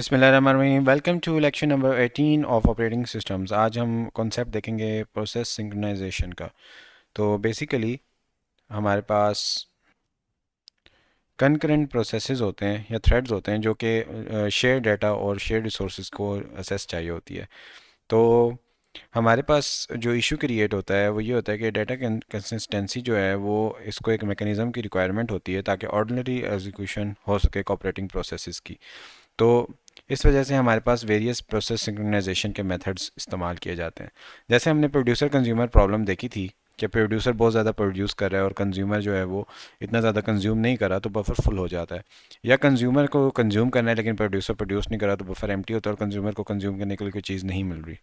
बिस्मिल्लाहिर्रहमानिर्रहीम। Welcome to lecture number 18 of operating systems. आज हम कॉन्सेप्ट देखेंगे प्रोसेस सिंक्रोनाइजेशन का। तो बेसिकली हमारे पास कंकरेंट प्रोसेसेस होते हैं या थ्रेड्स होते हैं जो कि शेयर डाटा और शेयर रिसोर्सेज को असेस चाहिए होती है। तो हमारे पास जो इशू क्रिएट होता है वो ये होता है कि डाटा कंसिस्टेंसी जो है वो इसको एक मेकनिज़म की रिक्वायरमेंट होती है ताकि ऑर्डिनरी एग्जीक्यूशन हो सके कोऑपरेटिंग प्रोसेसेस की। तो इस वजह से हमारे पास वेरियस प्रोसेस सिंक्रोनाइजेशन के मेथड्स इस्तेमाल किए जाते हैं। जैसे हमने प्रोड्यूसर कंज्यूमर प्रॉब्लम देखी थी कि प्रोड्यूसर बहुत ज़्यादा प्रोड्यूस कर रहा है और कंज्यूमर जो है वो इतना ज़्यादा कंज्यूम नहीं कर रहा तो बफर फुल हो जाता है। या कंज्यूमर को कंज्यूम करना है लेकिन प्रोड्यूसर प्रोड्यूस नहीं कर रहा तो बफर एम्प्टी होता है और कंज्यूमर को कंज्यूम करने के लिए कोई चीज़ नहीं मिल रही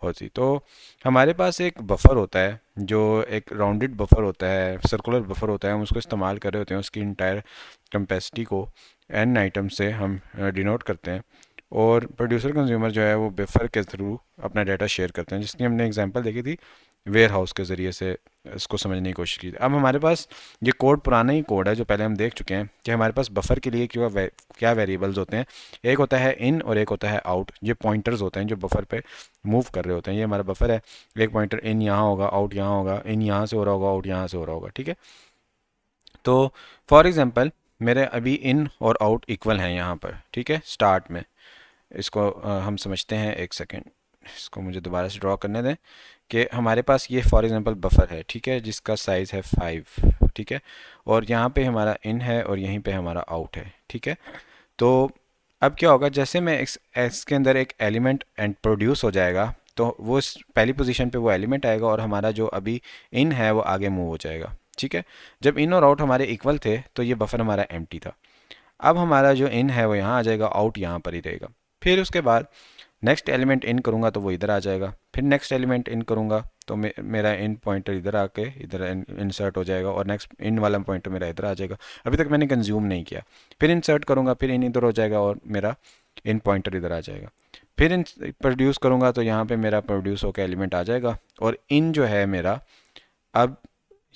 होती। तो हमारे पास एक बफर होता है जो एक राउंडेड बफर होता है, सर्कुलर बफर होता है। हम उसको इस्तेमाल कर रहे होते हैं, उसकी इंटायर कैपेसिटी को एन आइटम से हम डिनोट करते हैं और प्रोड्यूसर कंज्यूमर जो है वो बफर के थ्रू अपना डाटा शेयर करते हैं, जिसकी हमने एग्जांपल देखी थी वेयर हाउस के ज़रिए से इसको समझने की कोशिश की थी। अब हमारे पास ये कोड पुराना ही कोड है जो पहले हम देख चुके हैं कि हमारे पास बफर के लिए क्या वेरिएबल्स होते हैं। एक होता है इन और एक होता है आउट। ये पॉइंटर्स होते हैं जो बफर पे मूव कर रहे होते हैं। ये हमारा बफर है, एक पॉइंटर इन यहाँ होगा, आउट यहाँ होगा, इन यहाँ से हो रहा होगा, आउट यहाँ से हो रहा होगा। ठीक है, तो फॉर एग्जांपल मेरे अभी इन और आउट इक्वल हैं यहाँ पर। ठीक है, स्टार्ट में इसको हम समझते हैं। एक सेकेंड, इसको मुझे दोबारा से ड्रॉ करने दें कि हमारे पास ये फॉर एग्जांपल बफर है, ठीक है, जिसका साइज़ है 5। ठीक है, और यहाँ पे हमारा इन है और यहीं पे हमारा आउट है। ठीक है, तो अब क्या होगा, जैसे मैं इसके अंदर एक एलिमेंट एंड प्रोड्यूस हो जाएगा तो वो पहली पोजीशन पे वो एलिमेंट आएगा और हमारा जो अभी इन है वो आगे मूव हो जाएगा। ठीक है, जब इन और आउट हमारे इक्वल थे तो ये बफर हमारा एम्प्टी था। अब हमारा जो इन है वो यहाँ आ जाएगा, आउट यहाँ पर ही रहेगा। फिर उसके बाद नेक्स्ट एलिमेंट इन करूँगा तो वो इधर आ जाएगा। फिर नेक्स्ट एलिमेंट इन करूँगा तो मेरा इन पॉइंटर इधर आके इधर इंसर्ट हो जाएगा और नेक्स्ट इन वाला पॉइंटर मेरा इधर आ जाएगा। अभी तक मैंने कंज्यूम नहीं किया। फिर इंसर्ट करूँगा, फिर इन इधर हो जाएगा और मेरा इन पॉइंटर इधर आ जाएगा। फिर इन प्रोड्यूस करूँगा तो यहाँ पे मेरा प्रोड्यूस होकर एलिमेंट आ जाएगा और इन जो है मेरा, अब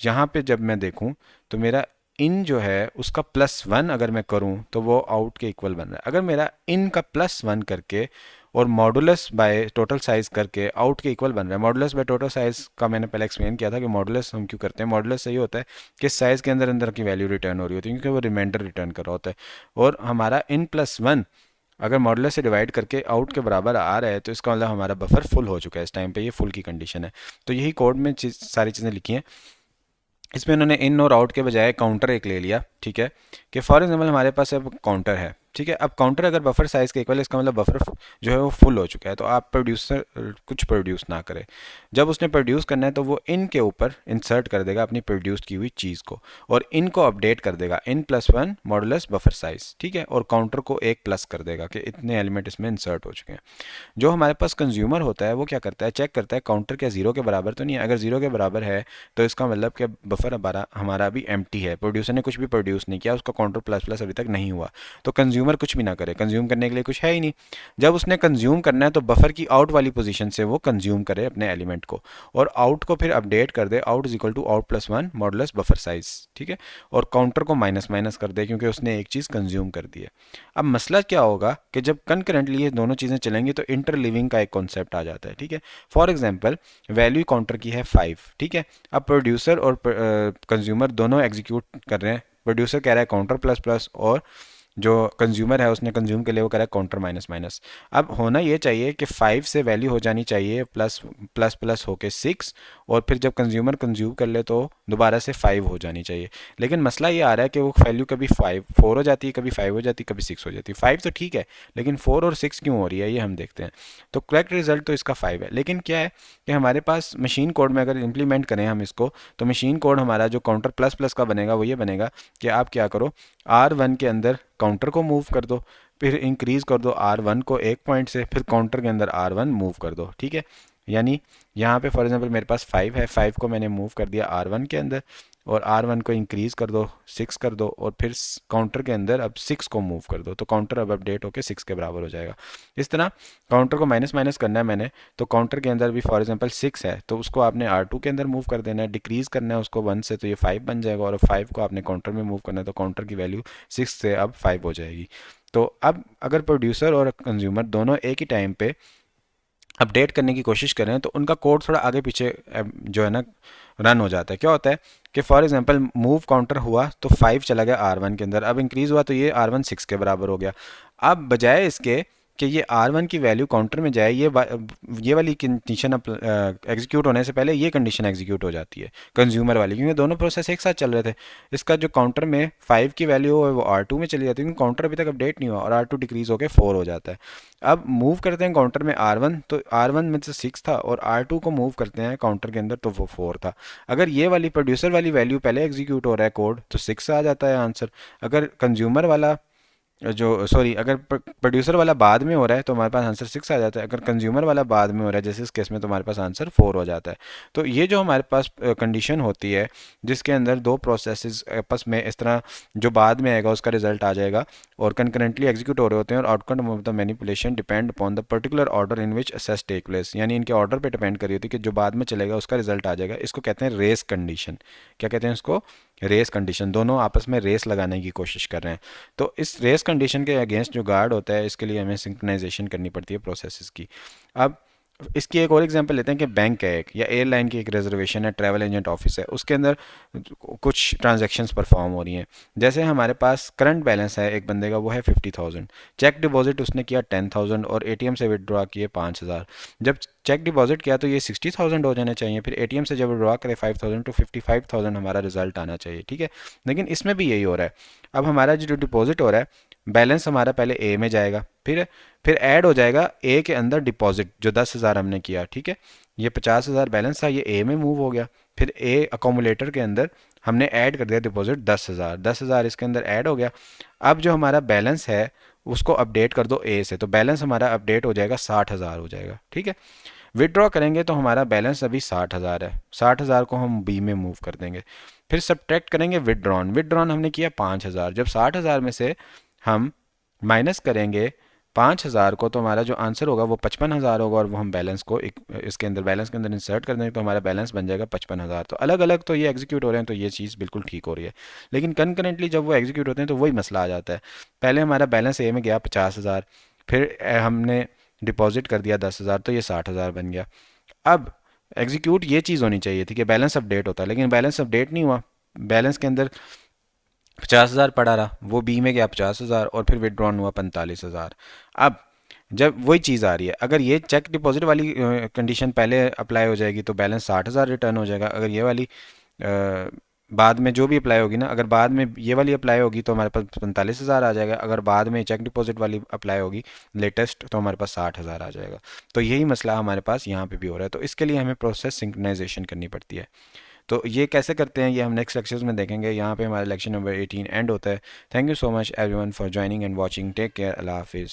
यहाँ पे जब मैं देखूँ तो मेरा इन जो है उसका +1 अगर मैं करूँ तो वो आउट के इक्वल बन रहा है। अगर मेरा इन का +1 करके और मॉडुलस बाय टोटल साइज करके आउट के इक्वल बन रहा है। मॉडुलस बाय टोटल साइज का मैंने पहले एक्सप्लेन किया था कि मॉडुलस हम क्यों करते हैं। मॉडुलस सही होता है कि साइज के अंदर अंदर की वैल्यू रिटर्न हो रही होती है क्योंकि वो रिमाइंडर रिटर्न कर रहा होता है। और हमारा इन+1 अगर मॉडुलस से डिवाइड करके आउट के बराबर आ रहा है तो इसका मतलब हमारा बफर फुल हो चुका है। इस टाइम पे ये फुल की कंडीशन है। तो यही कोड में सारी चीज़ें लिखी हैं। इसमें उन्होंने इन और आउट के बजाय काउंटर एक ले लिया। ठीक है, कि फॉर एग्जांपल हमारे पास अब काउंटर है। ठीक है, अब काउंटर अगर बफर साइज के इक्वल है इसका मतलब बफर जो है वो फुल हो चुका है। तो आप प्रोड्यूसर कुछ प्रोड्यूस ना करे। जब उसने प्रोड्यूस करना है तो वो इन के ऊपर इंसर्ट कर देगा अपनी प्रोड्यूस की हुई चीज़ को और इन को अपडेट कर देगा इन+1 मॉडुलस बफर साइज। ठीक है, और काउंटर को एक प्लस कर देगा कि इतने एलिमेंट इसमें इंसर्ट हो चुके हैं। जो हमारे पास कंज्यूमर होता है वो क्या करता है, चेक करता है काउंटर क्या 0 के बराबर तो नहीं है। अगर 0 के बराबर है तो इसका मतलब कि बफर हमारा अभी एम्प्टी है, प्रोड्यूसर ने कुछ भी प्रोड्यूस नहीं किया, उसका काउंटर प्लस प्लस अभी तक नहीं हुआ। तो कंज्यूमर कुछ भी ना करे, कंज्यूम करने के लिए कुछ है ही नहीं। जब उसने कंज्यूम करना है तो बफर की आउट वाली पोजीशन से वो कंज्यूम करे अपने एलिमेंट को और आउट को फिर अपडेट कर दे, आउट इज इक्वल टू आउट+1 मॉडुलस बफर साइज। ठीक है, और काउंटर को माइनस माइनस कर दे क्योंकि उसने एक चीज़ कंज्यूम कर दी है। अब मसला क्या होगा कि जब कंकरेंटली ये दोनों चीज़ें चलेंगी तो इंटरलिविंग का एक कॉन्सेप्ट आ जाता है। ठीक है, फॉर एग्जांपल वैल्यू काउंटर की है 5। ठीक है, अब प्रोड्यूसर और कंज्यूमर दोनों एग्जीक्यूट कर रहे हैं। प्रोड्यूसर कह रहा है काउंटर प्लस प्लस और जो कंज्यूमर है उसने कंज्यूम के लिए वो कह रहा है काउंटर माइनस माइनस। अब होना ये चाहिए कि 5 से वैल्यू हो जानी चाहिए प्लस प्लस प्लस होके 6 और फिर जब कंज्यूमर कंज्यूम कर ले तो दोबारा से 5 हो जानी चाहिए। लेकिन मसला ये आ रहा है कि वो वैल्यू कभी 4 हो जाती है, कभी 5 हो जाती है, कभी 6 हो जाती है। 5 तो ठीक है लेकिन 4 और 6 क्यों हो रही है ये हम देखते हैं। तो करेक्ट रिजल्ट तो इसका 5 है, लेकिन क्या है कि हमारे पास मशीन कोड में अगर इम्प्लीमेंट करें हम इसको तो मशीन कोड हमारा जो काउंटर प्लस प्लस का बनेगा वो ये बनेगा कि आप क्या करो, R1 के अंदर काउंटर को मूव कर दो, फिर इंक्रीज कर दो R1 को एक पॉइंट से, फिर काउंटर के अंदर R1 मूव कर दो। ठीक है, यानी यहाँ पे फॉर एग्जांपल मेरे पास 5 है, 5 को मैंने मूव कर दिया R1 के अंदर और R1 को इंक्रीज कर दो 6 कर दो और फिर काउंटर के अंदर अब 6 को मूव कर दो तो काउंटर अब अपडेट होकर 6 के बराबर हो जाएगा। इस तरह काउंटर को माइनस माइनस करना है मैंने, तो काउंटर के अंदर भी फॉर एग्जांपल 6 है तो उसको आपने R2 के अंदर मूव कर देना है, डिक्रीज करना है उसको 1 से तो ये 5 बन जाएगा और 5 को आपने काउंटर में मूव करना है तो काउंटर की वैल्यू 6 से अब 5 हो जाएगी। तो अब अगर प्रोड्यूसर और कंज्यूमर दोनों एक ही टाइम पे अपडेट करने की कोशिश करें तो उनका कोड थोड़ा आगे पीछे जो है ना रन हो जाता है। क्या होता है कि फॉर एग्जांपल मूव काउंटर हुआ तो 5 चला गया R1 के अंदर, अब इंक्रीज़ हुआ तो ये R1 6 के बराबर हो गया। अब बजाय इसके कि ये R1 की वैल्यू काउंटर में जाए, ये वाली कंडीशन एग्जीक्यूट होने से पहले ये कंडीशन एग्जीक्यूट हो जाती है कंज्यूमर वाली, क्योंकि दोनों प्रोसेस एक साथ चल रहे थे। इसका जो काउंटर में 5 की वैल्यू है वो R2 में चली जाती है, क्योंकि काउंटर अभी तक अपडेट नहीं हुआ और R2 डिक्रीज होकर 4 हो जाता है। अब मूव करते हैं काउंटर में R1, तो R1 में से 6 था और R2 को मूव करते हैं काउंटर के अंदर तो वो 4 था। अगर ये वाली प्रोड्यूसर वाली वैल्यू पहले एग्जीक्यूट हो रहा है कोड तो 6 आ जाता है आंसर। अगर कंज्यूमर वाला जो सॉरी अगर प्रोड्यूसर वाला बाद में हो रहा है तो हमारे पास आंसर 6 आ जाता है। अगर कंज्यूमर वाला बाद में हो रहा है जैसे इस केस में तो हमारे पास आंसर 4 हो जाता है। तो ये जो हमारे पास कंडीशन होती है जिसके अंदर दो प्रोसेसेस आपस में इस तरह जो बाद में आएगा उसका रिजल्ट आ जाएगा और कंकरेंटली एग्जीक्यूट हो रहे होते हैं और outcome of the manipulation depend upon the particular order in which access take place, यानी इनके ऑर्डर पे डिपेंड करी होती है कि जो बाद में चलेगा उसका रिजल्ट आ जाएगा। इसको कहते हैं रेस कंडीशन। क्या कहते हैं इसको? Race condition. दोनों आपस में रेस लगाने की कोशिश कर रहे हैं। तो इस रेस कंडीशन के अगेंस्ट जो गार्ड होता है इसके लिए हमें सिंक्रोनाइजेशन करनी पड़ती है प्रोसेसेस की। अब इसकी एक और एग्जांपल लेते हैं कि बैंक है एक, या एयरलाइन की एक रिजर्वेशन है, ट्रैवल एजेंट ऑफिस है, उसके अंदर कुछ ट्रांजैक्शंस परफॉर्म हो रही हैं। जैसे हमारे पास करंट बैलेंस है एक बंदे का वो है 50,000, चेक डिपॉजिट उसने किया 10,000 और एटीएम से विदड्रॉ किए 5,000। जब चेक डिपॉजिट किया तो ये 60,000 हो जाने चाहिए, फिर एटीएम से जब विदड्रॉ करे 5,000 तो 55,000 हमारा रिजल्ट आना चाहिए। ठीक है, लेकिन इसमें भी यही हो रहा है। अब हमारा जो डिपॉजिट हो रहा है बैलेंस हमारा पहले ए में जाएगा, फिर ऐड हो जाएगा ए के अंदर डिपॉजिट जो 10,000 हमने किया। ठीक है, ये 50,000 बैलेंस था, ये ए में मूव हो गया, फिर ए अकोमोलेटर के अंदर हमने ऐड कर दिया डिपॉजिट 10,000, 10,000 इसके अंदर ऐड हो गया। अब जो हमारा बैलेंस है उसको अपडेट कर दो ए से, तो बैलेंस हमारा अपडेट हो जाएगा 60,000 हो जाएगा। ठीक है, विदड्रॉ करेंगे तो हमारा बैलेंस अभी 60,000 है, 60,000 को हम बी में मूव कर देंगे। फिर सब्ट्रैक्ट करेंगे विदड्रॉन, विदड्रॉन हमने किया 5,000, जब 60,000 में से हम माइनस करेंगे 5,000 को तो हमारा जो आंसर होगा वो 55,000 होगा और वो हम बैलेंस को इसके अंदर बैलेंस के अंदर इंसर्ट कर देंगे तो हमारा बैलेंस बन जाएगा 55,000। तो अलग अलग तो ये एग्जीक्यूट हो रहे हैं तो ये चीज़ बिल्कुल ठीक हो रही है, लेकिन कंकरेंटली जब वो एग्जीक्यूट होते हैं तो वही मसला आ जाता है। पहले हमारा बैलेंस ए में गया 50,000, फिर हमने डिपॉजिट कर दिया 10,000 तो ये 60,000 बन गया। अब एग्जीक्यूट ये चीज़ होनी चाहिए थी कि बैलेंस अपडेट होता है, लेकिन बैलेंस अपडेट नहीं हुआ। बैलेंस के अंदर 50,000 पड़ा रहा, वो बी में गया 50,000 और फिर विदड्रॉन हुआ 45,000। अब जब वही चीज़ आ रही है, अगर ये चेक डिपॉजिट वाली कंडीशन पहले अप्लाई हो जाएगी तो बैलेंस 60,000 रिटर्न हो जाएगा। अगर ये वाली बाद में जो भी अप्लाई होगी ना, अगर बाद में ये वाली अप्लाई होगी तो हमारे पास 45,000 आ जाएगा, अगर बाद में चेक डिपॉजिट वाली अप्लाई होगी लेटेस्ट तो हमारे पास 60,000 आ जाएगा। तो यही मसला हमारे पास यहाँ पे भी हो रहा है, तो इसके लिए हमें प्रोसेस सिंक्रोनाइजेशन करनी पड़ती है। तो ये कैसे करते हैं ये हम नेक्स्ट लेक्चर्स में देखेंगे। यहाँ पे हमारा लेक्चर नंबर 18 एंड होता है। Thank you so much everyone for joining and watching. Take care, अल्लाह हाफिज़।